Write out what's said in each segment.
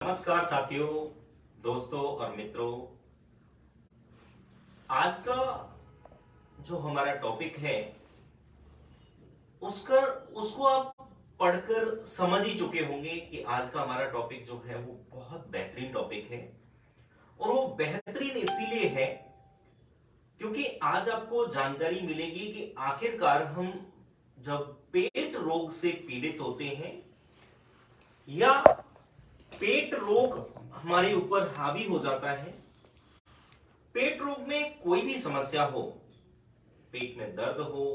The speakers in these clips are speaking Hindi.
नमस्कार साथियों, दोस्तों और मित्रों। आज का जो हमारा टॉपिक है उसका उसको आप पढ़कर समझ ही चुके होंगे कि आज का हमारा टॉपिक जो है वो बहुत बेहतरीन टॉपिक है। और वो बेहतरीन इसीलिए है क्योंकि आज आपको जानकारी मिलेगी कि आखिरकार हम जब पेट रोग से पीड़ित होते हैं या पेट रोग हमारे ऊपर हावी हो जाता है, पेट रोग में कोई भी समस्या हो, पेट में दर्द हो,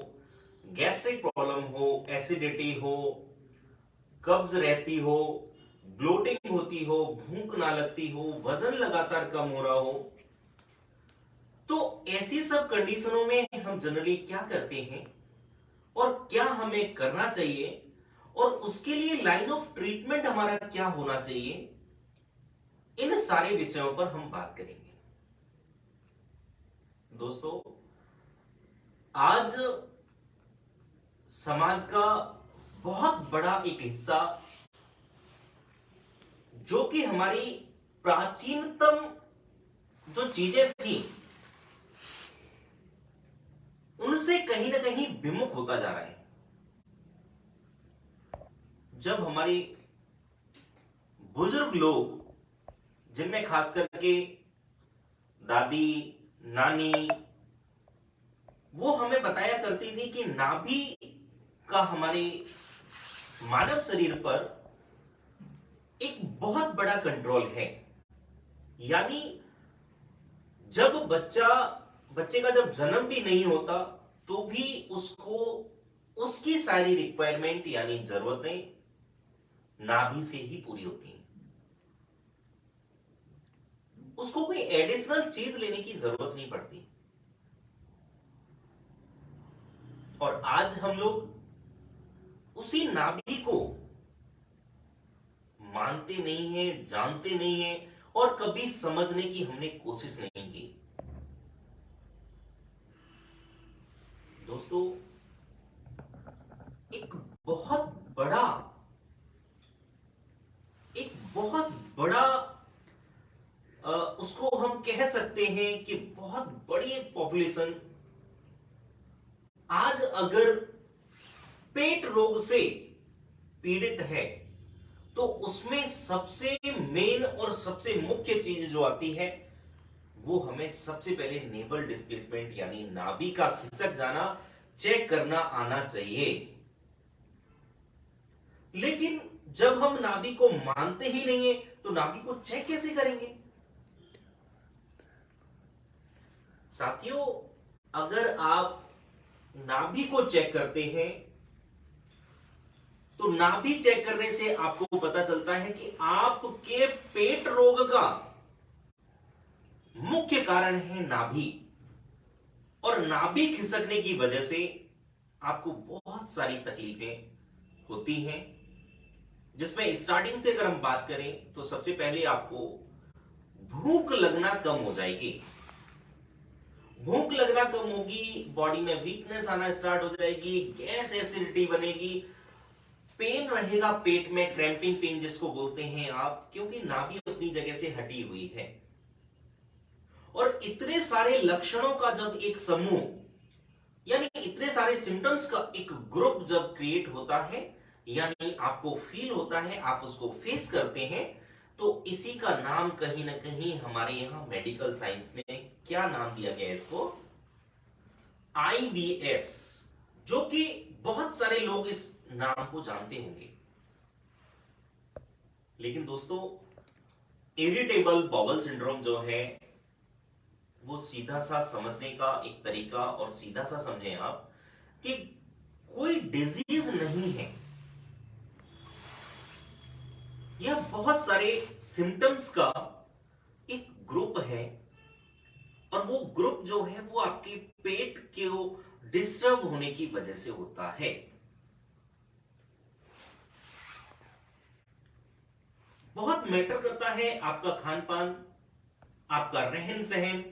गैस्ट्रिक प्रॉब्लम हो, एसिडिटी हो, कब्ज रहती हो, ब्लोटिंग होती हो, भूख ना लगती हो, वजन लगातार कम हो रहा हो, तो ऐसी सब कंडीशनों में हम जनरली क्या करते हैं और क्या हमें करना चाहिए और उसके लिए लाइन ऑफ ट्रीटमेंट हमारा क्या होना चाहिए, इन सारे विषयों पर हम बात करेंगे। दोस्तों, आज समाज का बहुत बड़ा एक हिस्सा जो कि हमारी प्राचीनतम जो चीजें थी उनसे कहीं ना कहीं विमुख होता जा रहा है। जब हमारी बुजुर्ग लोग, जिनमें खास करके दादी, नानी, वो हमें बताया करती थी कि नाभि का हमारे मानव शरीर पर एक बहुत बड़ा कंट्रोल है। यानी जब बच्चे का जब जन्म भी नहीं होता तो भी उसको उसकी सारी रिक्वायरमेंट यानी जरूरतें नाभि से ही पूरी होती हैं। उसको कोई एडिशनल चीज लेने की जरूरत नहीं पड़ती। और आज हम लोग उसी नाभि को मानते नहीं है, जानते नहीं है और कभी समझने की हमने कोशिश नहीं की। दोस्तों, एक बहुत बड़ा एक बहुत बड़ा उसको हम कह सकते हैं कि बहुत बड़ी एक पॉपुलेशन आज अगर पेट रोग से पीड़ित है तो उसमें सबसे मेन और सबसे मुख्य चीज जो आती है वो हमें सबसे पहले नेवल डिस्प्लेसमेंट यानी नाभि का खिसक जाना चेक करना आना चाहिए। लेकिन जब हम नाभि को मानते ही नहीं है तो नाभि को चेक कैसे करेंगे? साथियों, अगर आप नाभि को चेक करते हैं तो नाभि चेक करने से आपको पता चलता है कि आपके पेट रोग का मुख्य कारण है नाभि। और नाभि खिसकने की वजह से आपको बहुत सारी तकलीफें होती हैं, जिसमें स्टार्टिंग से अगर हम बात करें तो सबसे पहले आपको भूख लगना कम हो जाएगी। भूख लगना कम होगी, बॉडी में वीकनेस आना स्टार्ट हो जाएगी, गैस एसिडिटी बनेगी, पेन रहेगा पेट में, क्रैम्पिंग पेन जिसको बोलते हैं आप, क्योंकि नाभि अपनी जगह से हटी हुई है। और इतने सारे लक्षणों का जब एक समूह यानी इतने सारे सिम्टम्स का एक ग्रुप जब क्रिएट होता है यानी आपको फील होता है, आप उसको फेस करते हैं, तो इसी का नाम कहीं ना कहीं हमारे यहां मेडिकल साइंस में क्या नाम दिया गया है इसको? IBS, जो कि बहुत सारे लोग इस नाम को जानते होंगे। लेकिन दोस्तों, इरिटेबल बाउल सिंड्रोम जो है वो सीधा सा समझने का एक तरीका, और सीधा सा समझें आप कि कोई डिजीज नहीं है, यह बहुत सारे सिम्टम्स का एक ग्रुप है। और वो ग्रुप जो है वो आपके पेट के डिस्टर्ब होने की वजह से होता है। बहुत मैटर करता है आपका खान पान, आपका रहन सहन,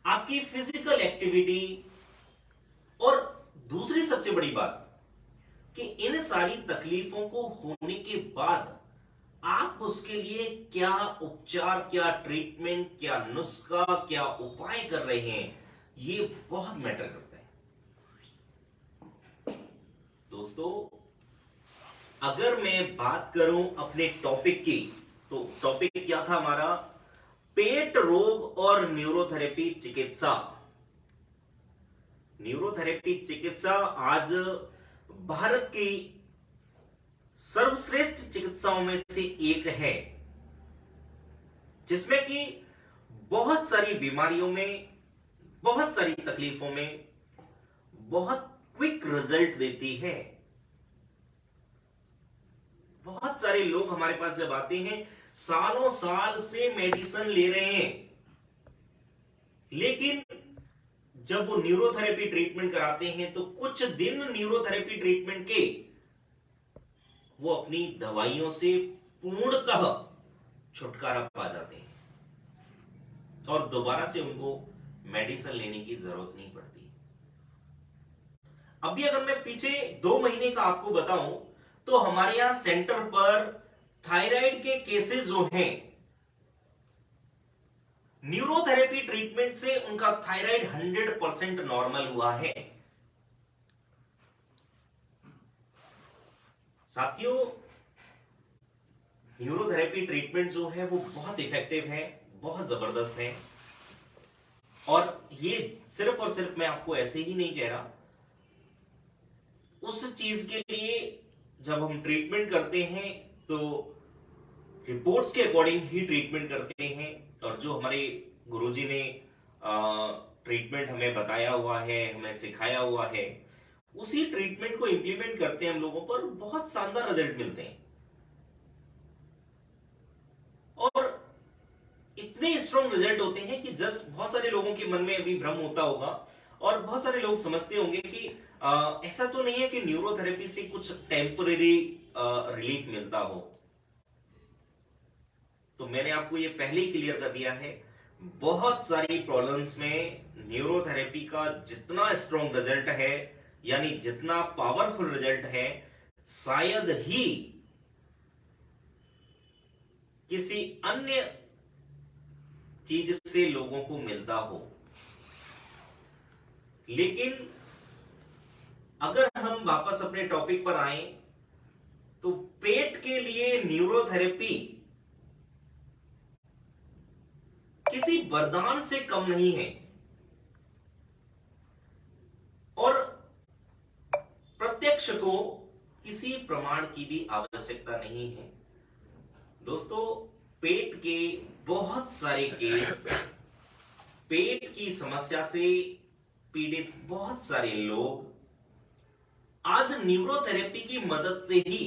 आपकी फिजिकल एक्टिविटी, और दूसरी सबसे बड़ी बात कि इन सारी तकलीफों को होने के बाद आप उसके लिए क्या उपचार, क्या ट्रीटमेंट, क्या नुस्खा, क्या उपाय कर रहे हैं, ये बहुत मैटर करता है। दोस्तों, अगर मैं बात करूं अपने टॉपिक की, तो टॉपिक क्या था हमारा? पेट रोग और न्यूरोथेरेपी चिकित्सा। न्यूरोथेरेपी चिकित्सा आज भारत की सर्वश्रेष्ठ चिकित्साओं में से एक है, जिसमें कि बहुत सारी बीमारियों में, बहुत सारी तकलीफों में बहुत क्विक रिजल्ट देती है। बहुत सारे लोग हमारे पास जब आते हैं, सालों साल से मेडिसिन ले रहे हैं, लेकिन जब वो न्यूरोथेरेपी ट्रीटमेंट कराते हैं तो कुछ दिन न्यूरोथेरेपी ट्रीटमेंट के वो अपनी दवाइयों से पूर्णतः छुटकारा पा जाते हैं और दोबारा से उनको मेडिसिन लेने की जरूरत नहीं पड़ती। अभी अगर मैं पीछे 2 महीने का आपको बताऊं, तो हमारे यहां सेंटर पर थायराइड के केसेस जो हैं, न्यूरोथेरेपी ट्रीटमेंट से उनका थायराइड 100% नॉर्मल हुआ है। साथियों, न्यूरोथेरेपी ट्रीटमेंट जो है वो बहुत इफेक्टिव है, बहुत जबरदस्त है। और ये सिर्फ और सिर्फ मैं आपको ऐसे ही नहीं कह रहा, उस चीज के लिए जब हम ट्रीटमेंट करते हैं तो रिपोर्ट्स के अकॉर्डिंग ही ट्रीटमेंट करते हैं। और जो हमारे गुरुजी ने ट्रीटमेंट हमें बताया हुआ है, हमें सिखाया हुआ है, उसी ट्रीटमेंट को इंप्लीमेंट करते हैं हम लोगों पर, बहुत शानदार रिजल्ट मिलते हैं। और इतने स्ट्रॉन्ग रिजल्ट होते हैं कि जस्ट बहुत सारे लोगों के मन में अभी भ्रम होता होगा और बहुत सारे लोग समझते होंगे कि ऐसा तो नहीं है कि न्यूरोथेरेपी से कुछ टेम्परेरी रिलीफ मिलता हो। तो मैंने आपको ये पहले ही क्लियर कर दिया है, बहुत सारी प्रॉब्लम्स में न्यूरोथेरेपी का जितना स्ट्रॉन्ग रिजल्ट है, यानी जितना पावरफुल रिजल्ट है, शायद ही किसी अन्य चीज से लोगों को मिलता हो। लेकिन अगर हम वापस अपने टॉपिक पर आए, तो पेट के लिए न्यूरोथेरेपी किसी वरदान से कम नहीं है और प्रत्यक्ष को किसी प्रमाण की भी आवश्यकता नहीं है। दोस्तों, पेट के बहुत सारे केस, पेट की समस्या से पीड़ित बहुत सारे लोग आज न्यूरोथेरेपी की मदद से ही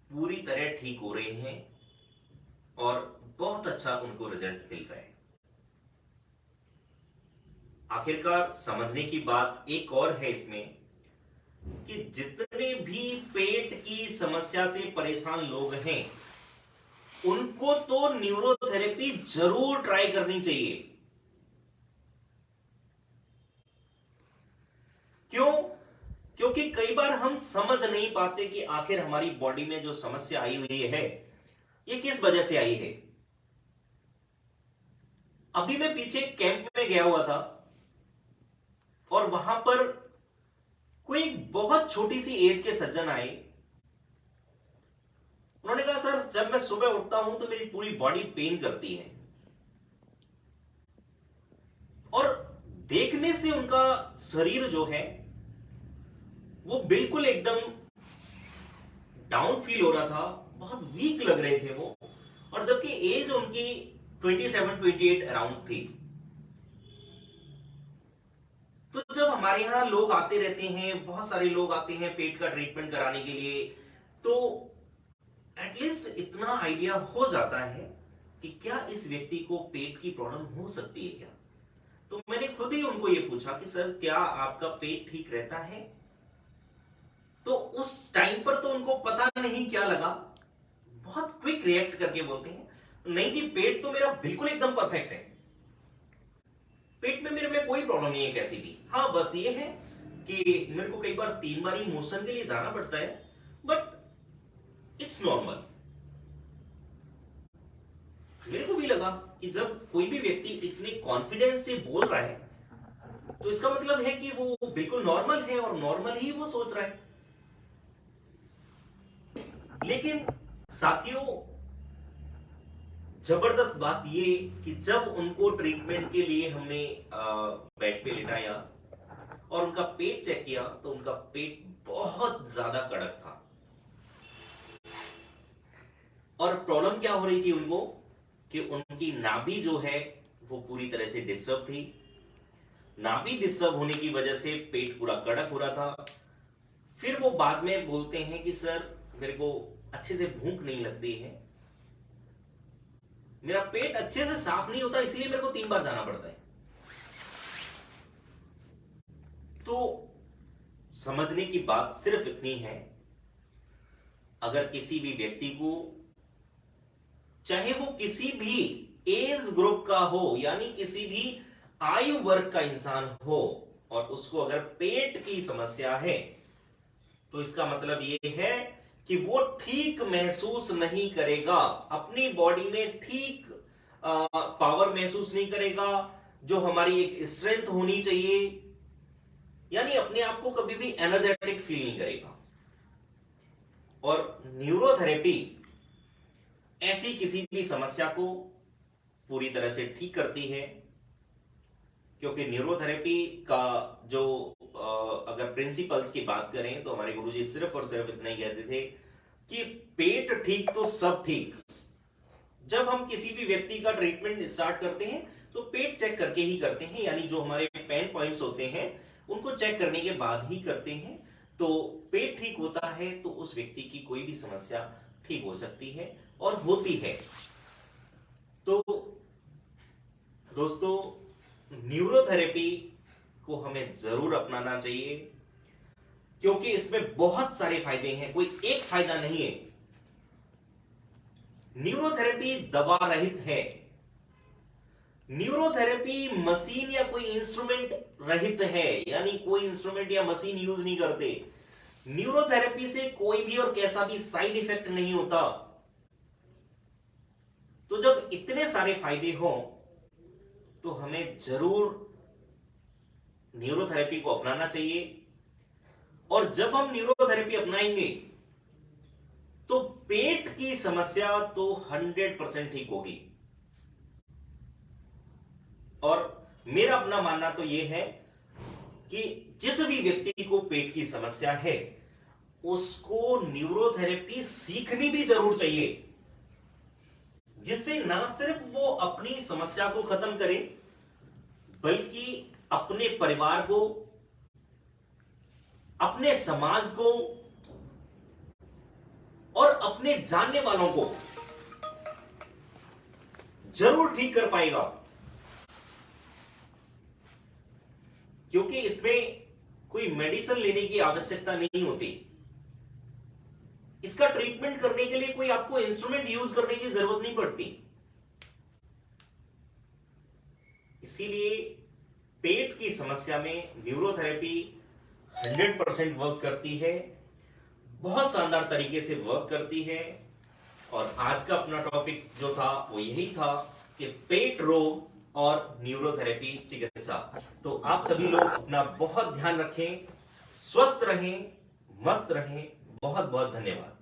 पूरी तरह ठीक हो रहे हैं और बहुत अच्छा उनको रिजल्ट मिल रहा है। आखिरकार समझने की बात एक और है इसमें कि जितने भी पेट की समस्या से परेशान लोग हैं, उनको तो न्यूरोथेरेपी जरूर ट्राई करनी चाहिए। क्यों? क्योंकि कई बार हम समझ नहीं पाते कि आखिर हमारी बॉडी में जो समस्या आई हुई है, ये किस वजह से आई है। अभी मैं पीछे कैंप में गया हुआ था और वहां पर कोई बहुत छोटी सी एज के सज्जन आए। उन्होंने कहा, सर जब मैं सुबह उठता हूं तो मेरी पूरी बॉडी पेन करती है। और देखने से उनका शरीर जो है वो बिल्कुल एकदम डाउन फील हो रहा था, बहुत वीक लग रहे थे वो, और जबकि एज उनकी 27-28 अराउंड थी। तो जब हमारे यहां लोग आते रहते हैं, बहुत सारे लोग आते हैं पेट का ट्रीटमेंट कराने के लिए, तो एटलीस्ट इतना आइडिया हो जाता है कि क्या इस व्यक्ति को पेट की प्रॉब्लम हो सकती है क्या। तो मैंने खुद ही उनको ये पूछा कि सर क्या आपका पेट ठीक रहता है? तो उस टाइम पर तो उनको पता नहीं क्या लगा, बहुत क्विक रिएक्ट करके बोलते हैं, नहीं जी पेट तो मेरा बिल्कुल एकदम परफेक्ट है, पेट में मेरे में कोई प्रॉब्लम नहीं है कैसी भी। हाँ बस ये है कि मेरे को कई बार 3 बार मोशन के लिए जाना पड़ता है, बट इट्स नॉर्मल। लगा कि जब कोई भी व्यक्ति इतने कॉन्फिडेंस से बोल रहा है तो इसका मतलब है कि वो बिल्कुल नॉर्मल है और नॉर्मल ही वो सोच रहा है। लेकिन साथियों, जबरदस्त बात ये कि जब उनको ट्रीटमेंट के लिए हमने बेड पे लिटाया और उनका पेट चेक किया तो उनका पेट बहुत ज्यादा कड़क था। और प्रॉब्लम क्या हो रही थी उनको कि उनकी नाभि जो है वो पूरी तरह से डिस्टर्ब थी। नाभि डिस्टर्ब होने की वजह से पेट पूरा कड़क हो रहा था। फिर वो बाद में बोलते हैं कि सर मेरे को अच्छे से भूख नहीं लगती है, मेरा पेट अच्छे से साफ नहीं होता, इसलिए मेरे को 3 बार जाना पड़ता है। तो समझने की बात सिर्फ इतनी है, अगर किसी भी व्यक्ति को, चाहे वो किसी भी एज ग्रुप का हो, यानी किसी भी आयु वर्ग का इंसान हो, और उसको अगर पेट की समस्या है तो इसका मतलब ये है कि वो ठीक महसूस नहीं करेगा, अपनी बॉडी में ठीक पावर महसूस नहीं करेगा, जो हमारी एक स्ट्रेंथ होनी चाहिए, यानी अपने आप को कभी भी एनर्जेटिक फील नहीं करेगा। और न्यूरोथेरेपी ऐसी किसी भी समस्या को पूरी तरह से ठीक करती है, क्योंकि न्यूरोथेरेपी का जो अगर प्रिंसिपल्स की बात करें तो हमारे गुरुजी सिर्फ और सिर्फ इतना ही कहते थे कि पेट ठीक तो सब ठीक। जब हम किसी भी व्यक्ति का ट्रीटमेंट स्टार्ट करते हैं तो पेट चेक करके ही करते हैं, यानी जो हमारे पेन पॉइंट्स होते हैं उनको चेक करने के बाद ही करते हैं। तो पेट ठीक होता है तो उस व्यक्ति की कोई भी समस्या ठीक हो सकती है और होती है। तो दोस्तों, न्यूरोथेरेपी को हमें जरूर अपनाना चाहिए, क्योंकि इसमें बहुत सारे फायदे हैं, कोई एक फायदा नहीं है। न्यूरोथेरेपी दवा रहित है, न्यूरोथेरेपी मशीन या कोई इंस्ट्रूमेंट रहित है, यानी कोई इंस्ट्रूमेंट या मशीन यूज नहीं करते। न्यूरोथेरेपी से कोई भी और कैसा भी साइड इफेक्ट नहीं होता। तो जब इतने सारे फायदे हों तो हमें जरूर न्यूरोथेरेपी को अपनाना चाहिए। और जब हम न्यूरोथेरेपी अपनाएंगे तो पेट की समस्या तो 100% ठीक होगी। और मेरा अपना मानना तो यह है कि जिस भी व्यक्ति को पेट की समस्या है उसको न्यूरोथेरेपी सीखनी भी जरूर चाहिए, जिससे ना सिर्फ वो अपनी समस्या को खत्म करे बल्कि अपने परिवार को, अपने समाज को और अपने जानने वालों को जरूर ठीक कर पाएगा। क्योंकि इसमें कोई मेडिसिन लेने की आवश्यकता नहीं होती, इसका ट्रीटमेंट करने के लिए कोई आपको इंस्ट्रूमेंट यूज करने की जरूरत नहीं पड़ती। इसीलिए पेट की समस्या में न्यूरोथेरेपी 100% वर्क करती है, बहुत शानदार तरीके से वर्क करती है। और आज का अपना टॉपिक जो था वो यही था कि पेट रोग और न्यूरोथेरेपी चिकित्सा। तो आप सभी लोग अपना बहुत ध्यान रखें, स्वस्थ रहें, मस्त रहें। बहुत बहुत धन्यवाद।